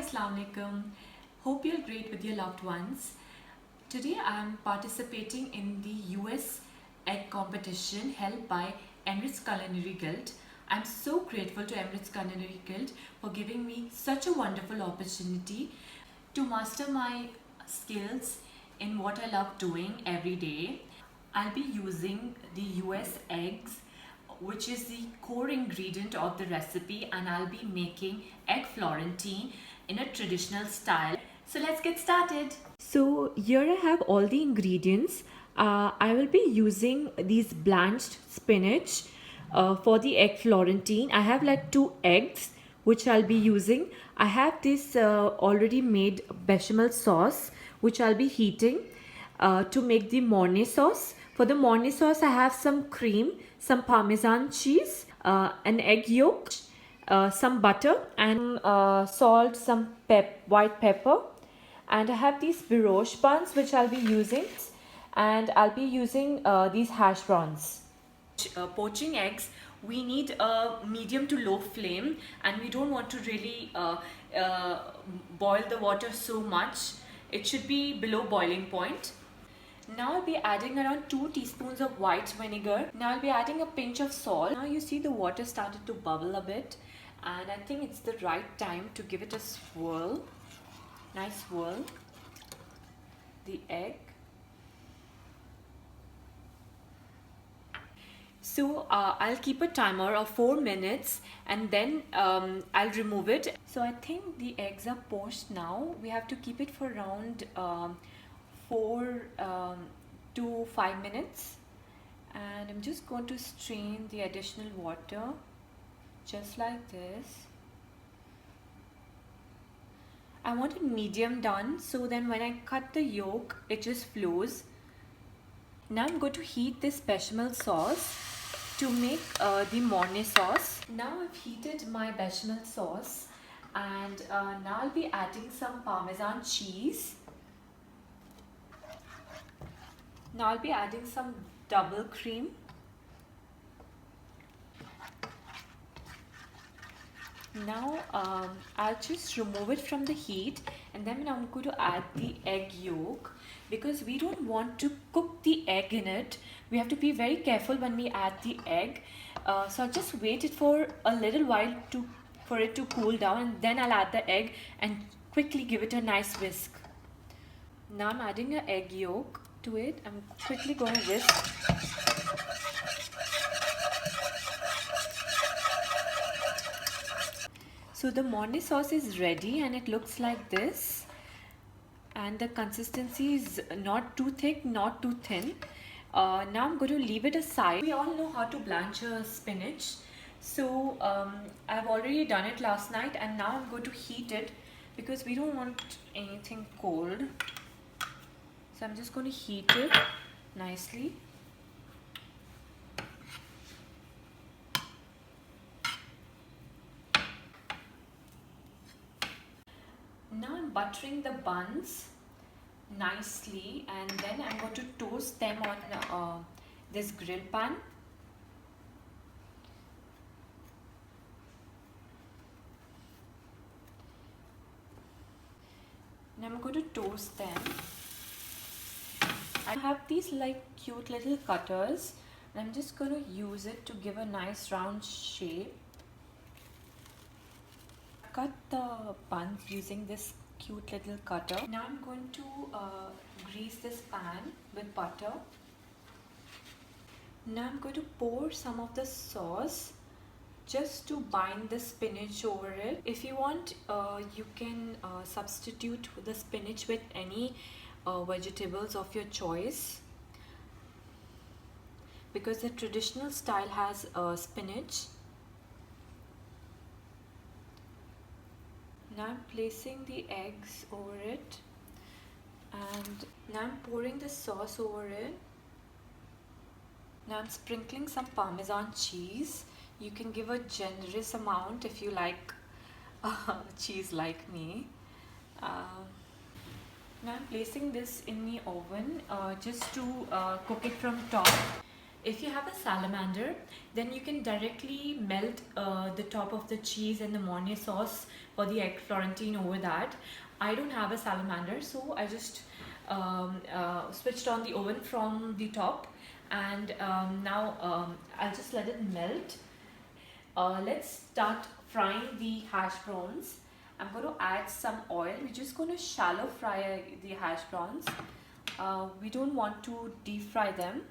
Assalamu alaikum. Hope you're great with your loved ones. Today I'm participating in the US egg competition held by Emirates Culinary Guild. I'm so grateful to Emirates Culinary Guild for giving me such a wonderful opportunity to master my skills in what I love doing every day. I'll be using the US eggs, which is the core ingredient of the recipe, and I'll be making egg Florentine in a traditional style. So let's get started. So here I have all the ingredients. I will be using these blanched spinach for the egg Florentine. I have like 2 eggs which I'll be using. I have this already made bechamel sauce which I'll be heating to make the Mornay sauce. For the Mornay sauce, I have some cream, some Parmesan cheese, an egg yolk, some butter, and salt, some white pepper. And I have these brioche buns which I'll be using, and I'll be using these hash browns. Poaching eggs, we need a medium to low flame, and we don't want to really boil the water so much. It should be below boiling point. Now I'll be adding around 2 teaspoons of white vinegar. Now I'll be adding a pinch of salt. Now you see the water started to bubble a bit, and I think it's the right time to give it a swirl. Nice swirl. The egg. So I'll keep a timer of 4 minutes, and then I'll remove it. So I think the eggs are poached now. We have to keep it for around 4 to 5 minutes, and I'm just going to strain the additional water just like this. I want it medium done, so then when I cut the yolk it just flows. Now I'm going to heat this bechamel sauce to make the Mornay sauce. Now I've heated my bechamel sauce, and now I'll be adding some Parmesan cheese. Now I'll be adding some double cream. Now I'll just remove it from the heat, and then I'm going to add the egg yolk, because we don't want to cook the egg in it. We have to be very careful when we add the egg. So I'll just wait it for a little while for it to cool down, and then I'll add the egg and quickly give it a nice whisk. Now I'm adding an egg yolk to it. I'm quickly going to whisk. So the Mornay sauce is ready, and it looks like this, and the consistency is not too thick, not too thin. Now I'm going to leave it aside. We all know how to blanch a spinach, so I've already done it last night, and now I'm going to heat it because we don't want anything cold. So I'm just going to heat it nicely. Now I'm buttering the buns nicely, and then I'm going to toast them on this grill pan. Now I'm going to toast them. I have these like cute little cutters, and I'm just going to use it to give a nice round shape. Cut the buns using this cute little cutter. Now I'm going to grease this pan with butter. Now I'm going to pour some of the sauce just to bind the spinach over it. If you want, you can substitute the spinach with any vegetables of your choice, because the traditional style has spinach. Now I'm placing the eggs over it, and now I'm pouring the sauce over it. Now I'm sprinkling some Parmesan cheese. You can give a generous amount if you like cheese like me. Now I'm placing this in the oven just to cook it from top. If you have a salamander, then you can directly melt the top of the cheese and the Mornay sauce for the egg Florentine over that. I don't have a salamander, so I just switched on the oven from the top, and now I'll just let it melt. Let's start frying the hash browns. I'm going to add some oil. We're just going to shallow fry the hash browns. We don't want to deep fry them.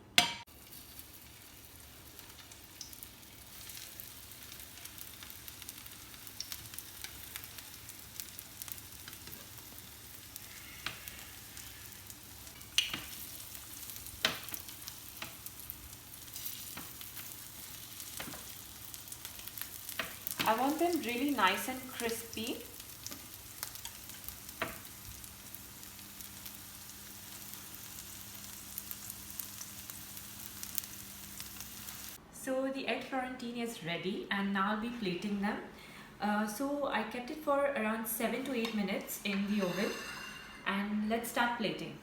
I want them really nice and crispy. So the egg Florentine is ready, and now I'll be plating them. So I kept it for around 7 to 8 minutes in the oven, and let's start plating.